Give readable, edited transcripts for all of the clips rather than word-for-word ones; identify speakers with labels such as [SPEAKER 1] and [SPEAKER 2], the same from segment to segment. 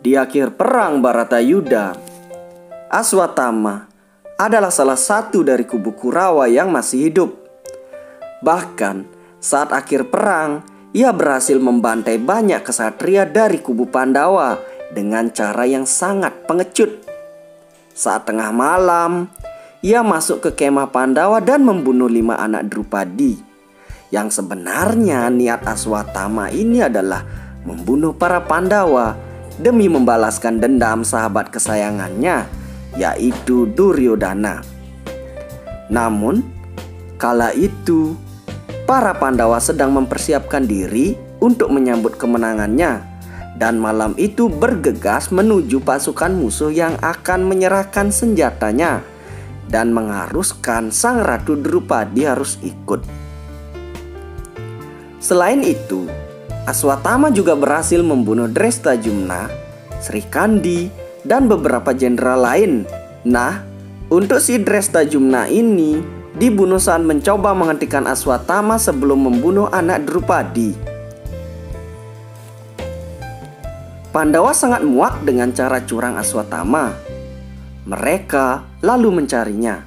[SPEAKER 1] Di akhir perang Bharatayuda, Aswatthama adalah salah satu dari kubu Kurawa yang masih hidup. Bahkan saat akhir perang, ia berhasil membantai banyak kesatria dari kubu Pandawa dengan cara yang sangat pengecut. Saat tengah malam, ia masuk ke kemah Pandawa dan membunuh 5 anak Drupadi. Yang sebenarnya niat Aswatthama ini adalah membunuh para Pandawa demi membalaskan dendam sahabat kesayangannya, yaitu Duryodhana. Namun, kala itu para Pandawa sedang mempersiapkan diri untuk menyambut kemenangannya, dan malam itu bergegas menuju pasukan musuh yang akan menyerahkan senjatanya dan mengharuskan sang Ratu Drupadi harus ikut. Selain itu, Aswatthama juga berhasil membunuh Drestajumna, Srikandi, dan beberapa jenderal lain. Nah, untuk si Drestajumna ini dibunuh saat mencoba menghentikan Aswatthama sebelum membunuh anak Drupadi. Pandawa sangat muak dengan cara curang Aswatthama. Mereka lalu mencarinya.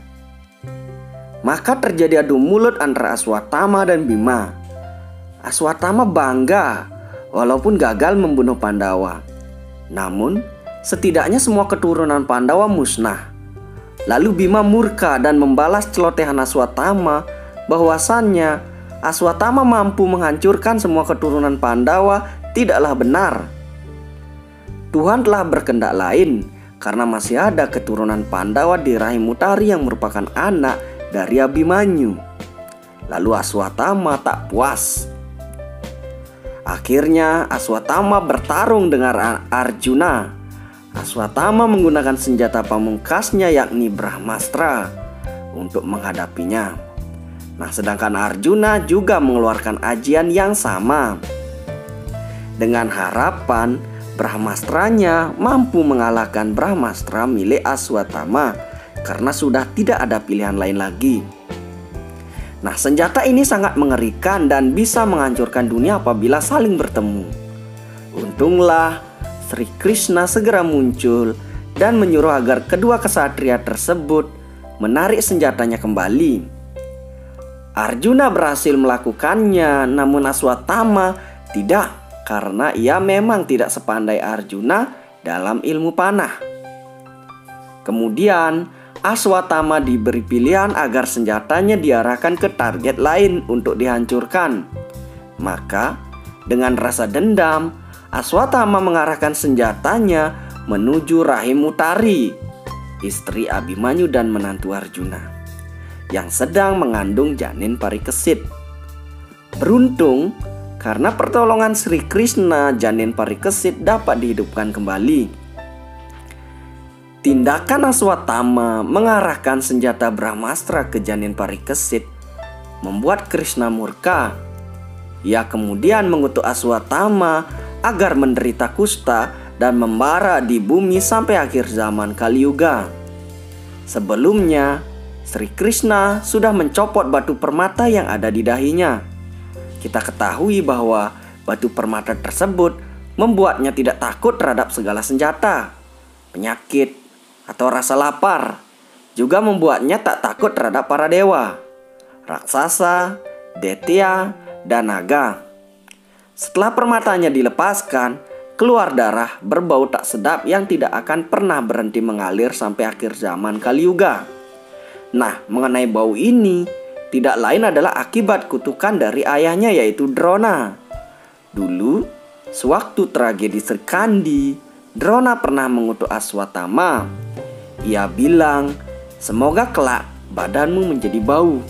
[SPEAKER 1] Maka terjadi adu mulut antara Aswatthama dan Bima. Aswatthama bangga walaupun gagal membunuh Pandawa. Namun, setidaknya semua keturunan Pandawa musnah. Lalu Bima murka dan membalas celotehan Aswatthama bahwasannya Aswatthama mampu menghancurkan semua keturunan Pandawa tidaklah benar. Tuhan telah berkehendak lain karena masih ada keturunan Pandawa di rahim Utari yang merupakan anak dari Abhimanyu. Lalu Aswatthama tak puas. Akhirnya Aswatthama bertarung dengan Arjuna. Aswatthama menggunakan senjata pamungkasnya yakni Brahmastra untuk menghadapinya. Nah, sedangkan Arjuna juga mengeluarkan ajian yang sama dengan harapan Brahmastranya mampu mengalahkan Brahmastra milik Aswatthama karena sudah tidak ada pilihan lain lagi. Nah, senjata ini sangat mengerikan dan bisa menghancurkan dunia apabila saling bertemu. Untunglah Sri Krishna segera muncul dan menyuruh agar kedua kesatria tersebut menarik senjatanya kembali. Arjuna berhasil melakukannya, namun Aswatthama tidak, karena ia memang tidak sepandai Arjuna dalam ilmu panah. Kemudian Aswatthama diberi pilihan agar senjatanya diarahkan ke target lain untuk dihancurkan. Maka dengan rasa dendam, Aswatthama mengarahkan senjatanya menuju rahim Utari, istri Abhimanyu dan menantu Arjuna, yang sedang mengandung janin Parikesit. Beruntung, karena pertolongan Sri Krishna, janin Parikesit dapat dihidupkan kembali. Tindakan Aswatthama mengarahkan senjata Brahmastra ke janin Parikesit membuat Krishna murka. Ia kemudian mengutuk Aswatthama agar menderita kusta dan membara di bumi sampai akhir zaman Kali Yuga. Sebelumnya, Sri Krishna sudah mencopot batu permata yang ada di dahinya. Kita ketahui bahwa batu permata tersebut membuatnya tidak takut terhadap segala senjata, penyakit, atau rasa lapar. Juga membuatnya tak takut terhadap para dewa, raksasa, detya, dan naga. Setelah permatanya dilepaskan, keluar darah berbau tak sedap yang tidak akan pernah berhenti mengalir sampai akhir zaman Kali Yuga. Nah, mengenai bau ini tidak lain adalah akibat kutukan dari ayahnya, yaitu Drona. Dulu, sewaktu tragedi Srikandi, Drona pernah mengutuk Aswatthama. Ia bilang, semoga kelak badanmu menjadi bau.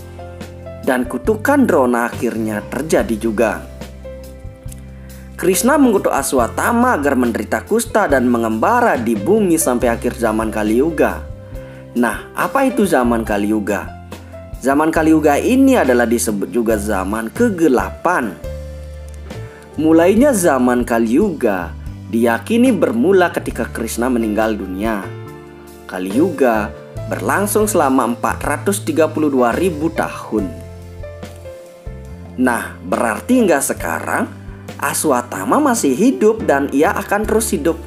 [SPEAKER 1] Dan kutukan Drona akhirnya terjadi juga. Krishna mengutuk Aswatthama agar menderita kusta dan mengembara di bumi sampai akhir zaman Kali Yuga. Nah, apa itu zaman Kali Yuga? Zaman Kali Yuga ini adalah disebut juga zaman kegelapan. Mulainya zaman Kali Yuga diyakini bermula ketika Krishna meninggal dunia. Kali Yuga berlangsung selama 432.000 tahun. Nah, berarti hingga sekarang Aswatthama masih hidup dan ia akan terus hidup.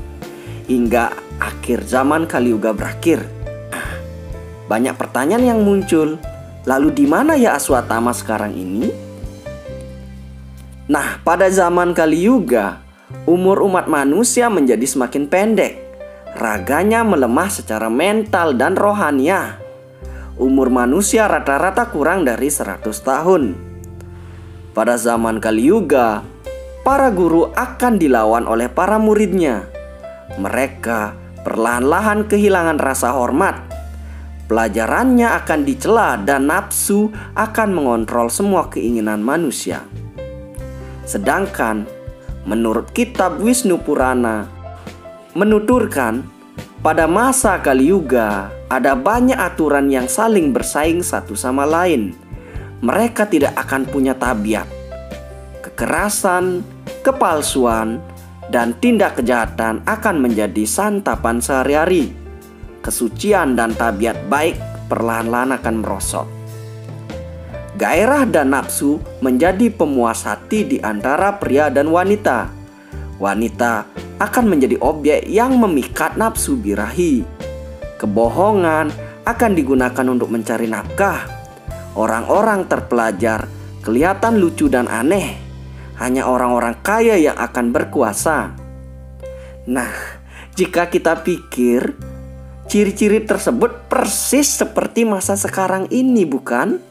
[SPEAKER 1] hingga akhir zaman Kaliyuga berakhir. Banyak pertanyaan yang muncul. Lalu di mana ya Aswatama sekarang ini? Nah, pada zaman Kaliyuga, umur umat manusia menjadi semakin pendek. Raganya melemah secara mental dan rohania. Umur manusia rata-rata kurang dari 100 tahun. Pada zaman Kaliyuga, para guru akan dilawan oleh para muridnya. Mereka perlahan-lahan kehilangan rasa hormat. Pelajarannya akan dicela dan nafsu akan mengontrol semua keinginan manusia. Sedangkan menurut kitab Wisnu Purana menuturkan pada masa Kaliyuga ada banyak aturan yang saling bersaing satu sama lain. Mereka tidak akan punya tabiat. Kekerasan, kepalsuan, dan tindak kejahatan akan menjadi santapan sehari-hari. Kesucian dan tabiat baik perlahan-lahan akan merosot. Gairah dan nafsu menjadi pemuas hati di antara pria dan wanita. Wanita akan menjadi objek yang memikat nafsu birahi. Kebohongan akan digunakan untuk mencari nafkah. Orang-orang terpelajar kelihatan lucu dan aneh. Hanya orang-orang kaya yang akan berkuasa. Nah, jika kita pikir, ciri-ciri tersebut persis seperti masa sekarang ini, bukan?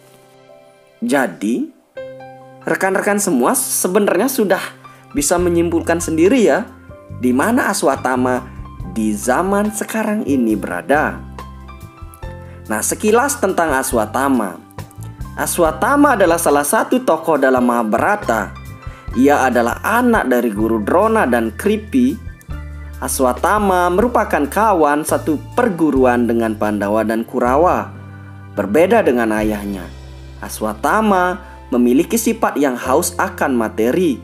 [SPEAKER 1] Jadi, rekan-rekan semua sebenarnya sudah bisa menyimpulkan sendiri ya, di mana Aswatama di zaman sekarang ini berada. Nah, sekilas tentang Aswatama. Aswatama adalah salah satu tokoh dalam Mahabharata. Ia adalah anak dari guru Drona dan Kripi. Aswatama merupakan kawan satu perguruan dengan Pandawa dan Kurawa. Berbeda dengan ayahnya, Aswatama memiliki sifat yang haus akan materi.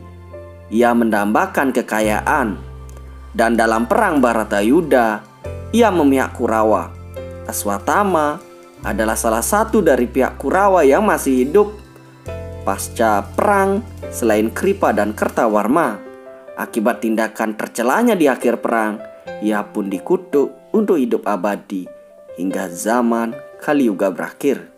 [SPEAKER 1] Ia mendambakan kekayaan. Dan dalam perang Bharatayuddha, ia memihak Kurawa. Aswatama adalah salah satu dari pihak Kurawa yang masih hidup pasca perang selain Kripa dan Kertawarma. Akibat tindakan tercelanya di akhir perang, ia pun dikutuk untuk hidup abadi hingga zaman Kaliyuga berakhir.